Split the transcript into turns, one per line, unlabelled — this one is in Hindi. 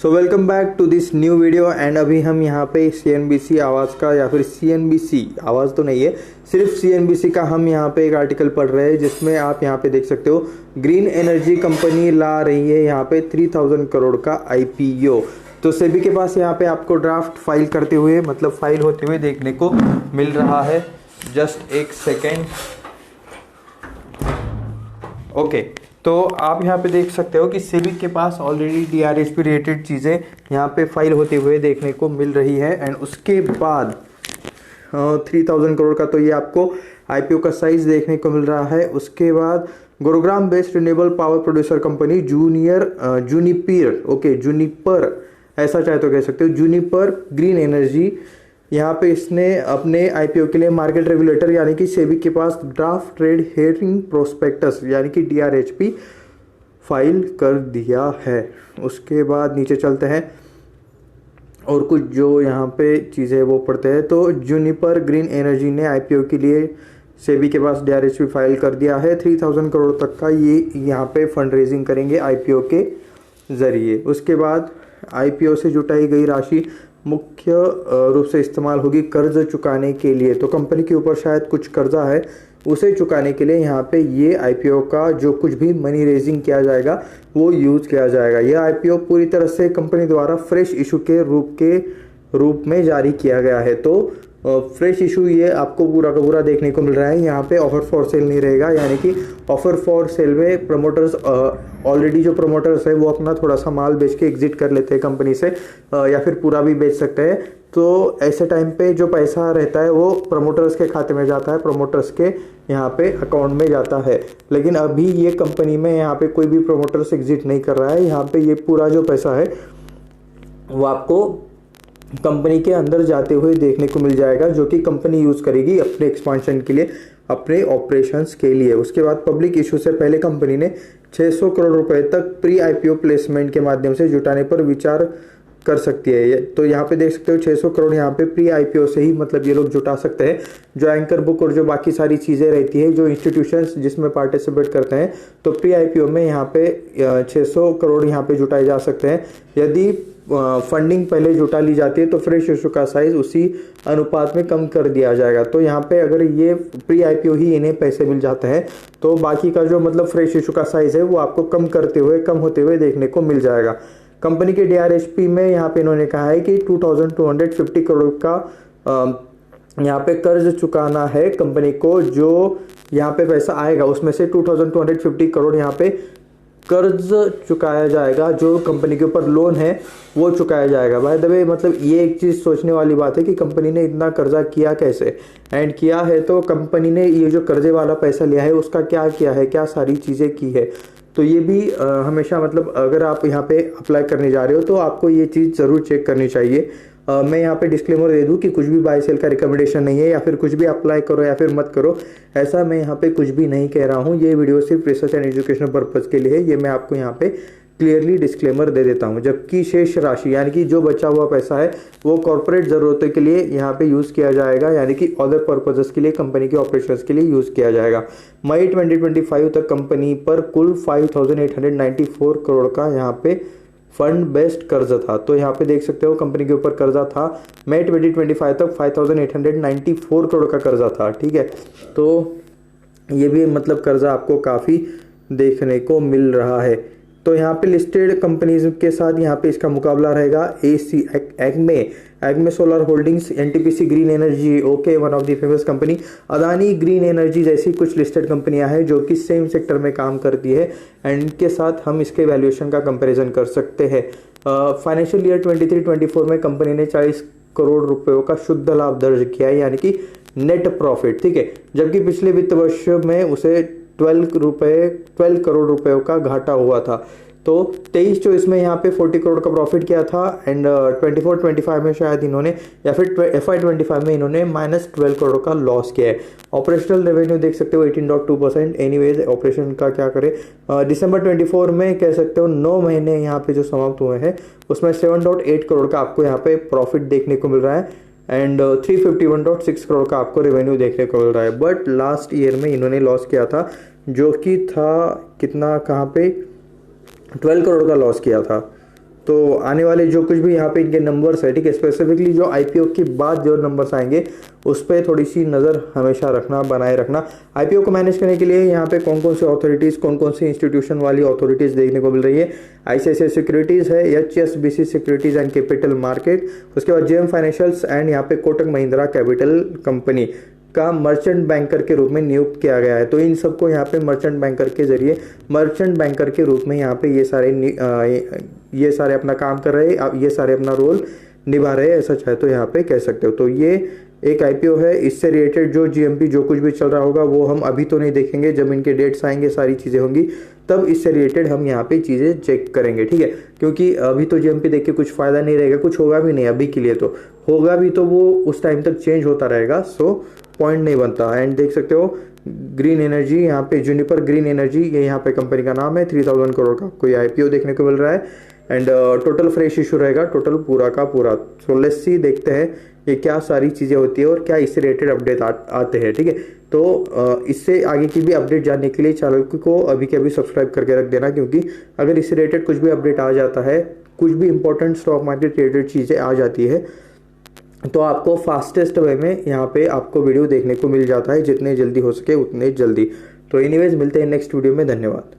So welcome back to this new video and अभी हम यहाँ पे CNBC आवाज़ का या फिर CNBC आवाज़ तो नहीं है, सिर्फ CNBC का हम यहाँ पे एक आर्टिकल पढ़ रहे हैं जिसमें आप यहाँ पे देख सकते हो ग्रीन एनर्जी कंपनी ला रही है यहाँ पे 3000 करोड़ का IPO। तो सेबी के पास यहाँ पे आपको ड्राफ्ट फाइल करते हुए मतलब फाइल होते हुए देखने को मिल रहा है। जस्ट एक सेकेंड। ओके, तो आप यहाँ पे देख सकते हो कि सेबी के पास ऑलरेडी DRHP रिलेटेड चीज़ें यहाँ पे फाइल होते हुए देखने को मिल रही है। एंड उसके बाद 3000 करोड़ का तो ये आपको IPO का साइज देखने को मिल रहा है। उसके बाद Gurugram based renewable power producer company Juniper ऐसा चाहे तो कह सकते हो, जूनिपर ग्रीन एनर्जी, यहाँ पे इसने अपने IPO के लिए मार्केट रेगुलेटर यानी कि सेबी के पास ड्राफ्ट ट्रेड हेयरिंग प्रोस्पेक्टस यानी कि DRHP फाइल कर दिया है। उसके बाद नीचे चलते हैं और कुछ जो यहाँ पे चीज़ें वो पढ़ते हैं। तो जूनिपर ग्रीन एनर्जी ने IPO के लिए सेबी के पास DRHP फाइल कर दिया है। 3000 करोड़ तक का ये यहाँ पे फंड रेजिंग करेंगे IPO के ज़रिए। उसके बाद IPO से जुटाई गई राशि मुख्य रूप से इस्तेमाल होगी कर्ज चुकाने के लिए। तो कंपनी के ऊपर शायद कुछ कर्जा है, उसे चुकाने के लिए यहाँ पे ये IPO का जो कुछ भी मनी रेजिंग किया जाएगा वो यूज़ किया जाएगा। यह IPO पूरी तरह से कंपनी द्वारा फ्रेश इशू के रूप में जारी किया गया है। तो फ्रेश इशू ये आपको पूरा का पूरा देखने को मिल रहा है। यहाँ पे ऑफर फॉर सेल नहीं रहेगा, यानी कि ऑफर फॉर सेल में प्रमोटर्स ऑलरेडी जो प्रमोटर्स है वो अपना थोड़ा सा माल बेच के एग्जिट कर लेते हैं कंपनी से, या फिर पूरा भी बेच सकते हैं। तो ऐसे टाइम पे जो पैसा रहता है वो प्रमोटर्स के खाते में जाता है, प्रमोटर्स के यहाँ पे अकाउंट में जाता है। लेकिन अभी ये कंपनी में यहाँ पे कोई भी प्रमोटर्स एग्जिट नहीं कर रहा है। यहाँ पे ये पूरा जो पैसा है वो आपको कंपनी के अंदर जाते हुए देखने को मिल जाएगा, जो कि कंपनी यूज़ करेगी अपने एक्सपांशन के लिए, अपने ऑपरेशंस के लिए। उसके बाद पब्लिक इशू से पहले कंपनी ने 600 करोड़ रुपए तक प्री IPO प्लेसमेंट के माध्यम से जुटाने पर विचार कर सकती है। तो यहाँ पे देख सकते हो 600 करोड़ यहाँ पे प्री IPO से ही मतलब ये लोग जुटा सकते हैं। जो एंकर बुक और जो बाकी सारी चीज़ें रहती है, जो इंस्टीट्यूशंस जिसमें पार्टिसिपेट करते हैं, तो प्री IPO में यहाँ पे 600 करोड़ यहाँ पे जुटाए जा सकते हैं। यदि फंडिंग पहले जुटा ली जाती है तो फ्रेश इशू का साइज उसी अनुपात में कम कर दिया जाएगा। तो यहाँ पे अगर ये प्री IPO ही इन्हें पैसे मिल जाते हैं तो बाकी का जो मतलब फ्रेश इशू का साइज है वो आपको कम होते हुए देखने को मिल जाएगा। कंपनी के DRHP में यहाँ पे इन्होंने कहा है कि 2250 करोड़ का यहाँ पे कर्ज चुकाना है कंपनी को। जो यहाँ पे पैसा आएगा उसमें से 2250 करोड़ यहाँ पे कर्ज चुकाया जाएगा, जो कंपनी के ऊपर लोन है वो चुकाया जाएगा। बाय द वे मतलब ये एक चीज़ सोचने वाली बात है कि कंपनी ने इतना कर्जा किया कैसे, एंड किया है तो कंपनी ने ये जो कर्जे वाला पैसा लिया है उसका क्या किया है, क्या सारी चीज़ें की है। तो ये भी हमेशा मतलब अगर आप यहाँ पे अप्लाई करने जा रहे हो तो आपको ये चीज़ ज़रूर चेक करनी चाहिए। मैं यहाँ पे डिस्क्लेमर दे दूँ कि कुछ भी बाय सेल का रिकमेंडेशन नहीं है, या फिर कुछ भी अप्लाई करो या फिर मत करो, ऐसा मैं यहाँ पे कुछ भी नहीं कह रहा हूँ। ये वीडियो सिर्फ रिसर्च एंड एजुकेशनल पर्पज़ के लिए है, ये मैं आपको यहाँ पे क्लियरली डिस्क्लेमर दे देता हूँ। जबकि शेष राशि यानी कि जो बचा हुआ पैसा है वो कॉर्पोरेट ज़रूरतों के लिए यहाँ पे यूज़ किया जाएगा, यानी कि अदर पर्पजेस के लिए, कंपनी के ऑपरेशंस के लिए यूज़ किया जाएगा। मई 2025 तक कंपनी पर कुल 5894 करोड़ का यहाँ पे फंड बेस्ड कर्जा था। तो यहाँ पे देख सकते हो कंपनी के ऊपर कर्जा था। मई 2025 तक 5894 करोड़ का कर्जा था। ठीक है, तो ये भी मतलब कर्जा आपको काफ़ी देखने को मिल रहा है। तो यहाँ पे लिस्टेड कंपनीज के साथ यहाँ पे इसका मुकाबला रहेगा ACME solar holdings, NTPC green energy, okay, one of the famous company, Adani green energy जैसी कुछ लिस्टेड कंपनियां हैं जो कि सेम सेक्टर में काम करती है, एंड इनके साथ हम इसके वैल्यूएशन का कंपैरिजन कर सकते हैं। फाइनेंशियल ईयर 23-24 में कंपनी ने 40 करोड़ रुपयों का शुद्ध लाभ दर्ज किया है, यानी कि नेट प्रॉफिट। ठीक है, जबकि पिछले वित्त वर्ष में उसे 12 करोड़ रुपयों का घाटा हुआ था। तो 23-24 में यहाँ पे 40 करोड़ का प्रॉफिट किया था, एंड 24-25 में शायद इन्होंने, या फिर FY25 में इन्होंने -12 करोड़ का लॉस किया है। ऑपरेशनल रेवेन्यू देख सकते हो 18.2%। एनीवेज ऑपरेशन का क्या करें, दिसंबर 24 में कह सकते हो 9 महीने यहाँ पे जो समाप्त हुए हैं उसमें 7.8 करोड़ का आपको यहाँ पे प्रॉफिट देखने को मिल रहा है, एंड 351.6 करोड़ का आपको रेवेन्यू देखने को मिल रहा है। बट लास्ट ईयर में इन्होंने लॉस किया था, जो कि था कितना, कहाँ पे 12 करोड़ का लॉस किया था। तो आने वाले जो कुछ भी यहाँ पे इनके नंबर्स है, ठीक है, स्पेसिफिकली जो आईपीओ के बाद जो नंबर्स आएंगे उस पर थोड़ी सी नज़र हमेशा रखना, बनाए रखना। आईपीओ को मैनेज करने के लिए यहाँ पे कौन कौन से अथॉरिटीज़, कौन कौन सी इंस्टीट्यूशन वाली अथॉरिटीज़ देखने को मिल रही है। आईसीआईसीआई सिक्योरिटीज़ है, HSBC securities and capital market, उसके बाद जेएम फाइनेंशियल्स एंड यहाँ पे कोटक महिंद्रा कैपिटल कंपनी का मर्चेंट बैंकर के रूप में नियुक्त किया गया है। तो इन सबको यहाँ पे मर्चेंट बैंकर के जरिए, मर्चेंट बैंकर के रूप में यहाँ पे ये सारे अपना काम कर रहे हैं, ये सारे अपना रोल निभा रहे हैं, ऐसा चाहे तो यहाँ पे कह सकते हो। तो ये एक आईपीओ है। इससे रिलेटेड जो जीएमपी जो कुछ भी चल रहा होगा वो हम अभी तो नहीं देखेंगे, जब इनके डेट्स आएंगे सारी चीज़ें होंगी तब इससे रिलेटेड हम यहाँ पे चीज़ें चेक करेंगे, ठीक है। क्योंकि अभी तो जीएमपी देख के कुछ फ़ायदा नहीं रहेगा, कुछ होगा भी नहीं अभी के लिए। तो होगा भी तो वो उस टाइम तक चेंज होता रहेगा, सो पॉइंट नहीं बनता। एंड देख सकते हो ग्रीन एनर्जी, यहाँ पे जूनिपर ग्रीन एनर्जी, ये यहाँ पे कंपनी का नाम है। 3000 करोड़ का कोई आईपीओ देखने को मिल रहा है। एंड टोटल फ्रेश इशू रहेगा, टोटल पूरा का पूरा। सो लेट्स सी, देखते हैं ये क्या सारी चीज़ें होती है और क्या इससे रिलेटेड अपडेट आते हैं, ठीक है। तो इससे आगे की भी अपडेट जानने के लिए चैनल को अभी के अभी सब्सक्राइब करके रख देना, क्योंकि अगर इससे रिलेटेड कुछ भी अपडेट आ जाता है, कुछ भी इंपॉर्टेंट स्टॉक मार्केट रिलेटेड चीज़ें आ जाती है, तो आपको फास्टेस्ट वे में यहाँ पे आपको वीडियो देखने को मिल जाता है, जितने जल्दी हो सके उतने जल्दी। तो एनीवेज मिलते हैं नेक्स्ट वीडियो में, धन्यवाद।